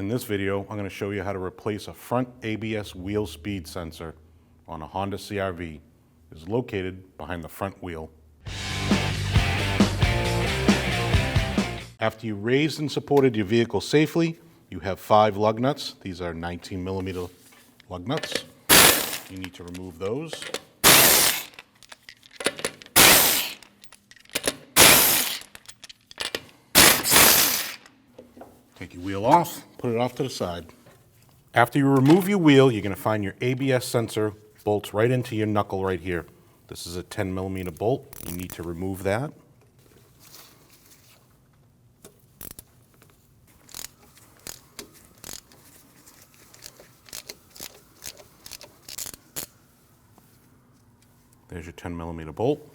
In this video, I'm going to show you how to replace a front ABS wheel speed sensor on a Honda CRV. It is located behind the front wheel. After you raised and supported your vehicle safely, you have 5 lug nuts. These are 19mm lug nuts. You need to remove those. Take your wheel off, put it off to the side. After you remove your wheel, you're going to find your ABS sensor bolts right into your knuckle right here. This is a 10mm bolt. You need to remove that. There's your 10mm bolt.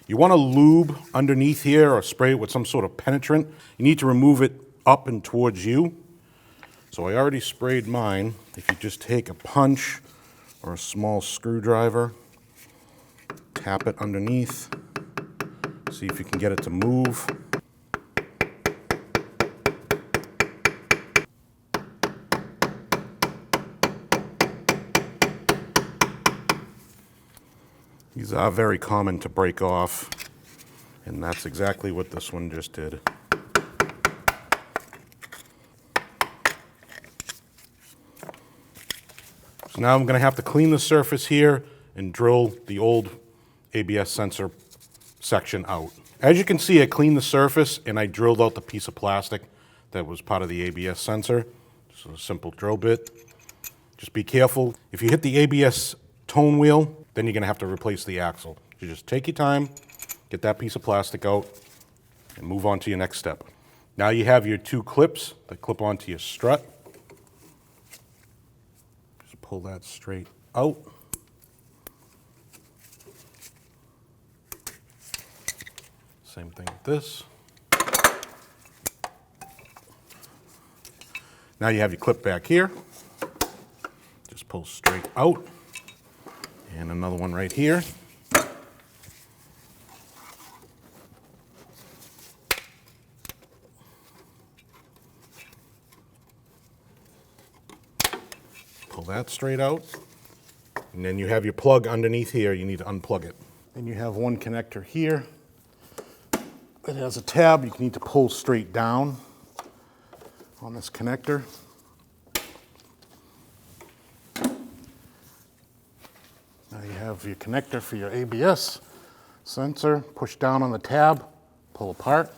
You want to lube underneath here or spray it with some sort of penetrant. You need to remove it up and towards you. So I already sprayed mine. If you just take a punch or a small screwdriver, tap it underneath, see if you can get it to move. These are very common to break off, and that's exactly what this one just did. So now I'm going to have to clean the surface here and drill the old ABS sensor section out. As you can see, I cleaned the surface and I drilled out the piece of plastic that was part of the ABS sensor. Just a simple drill bit. Just be careful. If you hit the ABS tone wheel, then you're going to have to replace the axle. You just take your time, get that piece of plastic out, and move on to your next step. Now you have your 2 clips that clip onto your strut. Just pull that straight out. Same thing with this. Now you have your clip back here. Just pull straight out. And another one right here. Pull that straight out. And then you have your plug underneath here. You need to unplug it. Then you have one connector here. It has a tab you need to pull straight down on this connector. Now you have your connector for your ABS sensor. Push down on the tab, pull apart.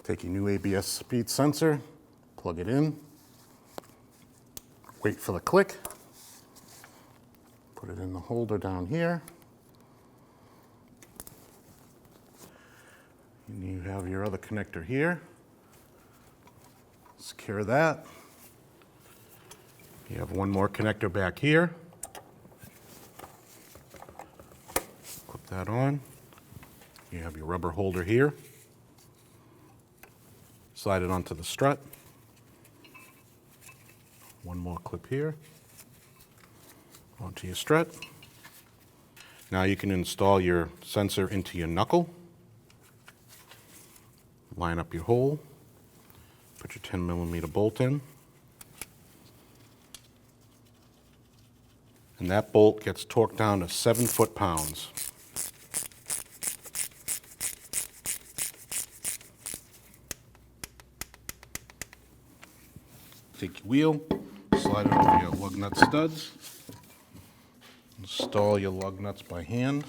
Take your new ABS speed sensor, plug it in. Wait for the click. Put it in the holder down here. And you have your other connector here. Secure that. You have one more connector back here. Clip that on. You have your rubber holder here. Slide it onto the strut. One more clip here. Onto your strut. Now you can install your sensor into your knuckle. Line up your hole. Put your 10mm bolt in. And that bolt gets torqued down to 7 foot-pounds. Take your wheel, slide it over your lug nut studs. Install your lug nuts by hand.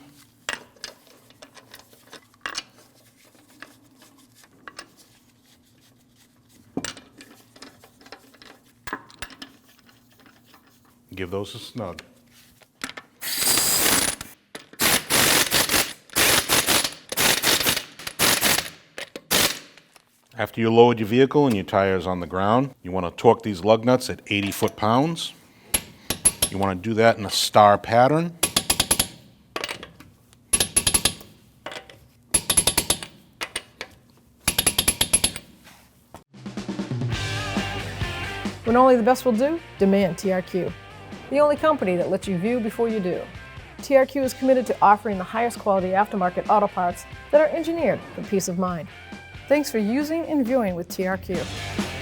Give those a snug. After you lowered your vehicle and your tire is on the ground, you want to torque these lug nuts at 80 foot-pounds. You want to do that in a star pattern. When only the best will do, demand TRQ. The only company that lets you view before you do. TRQ is committed to offering the highest quality aftermarket auto parts that are engineered for peace of mind. Thanks for using and viewing with TRQ.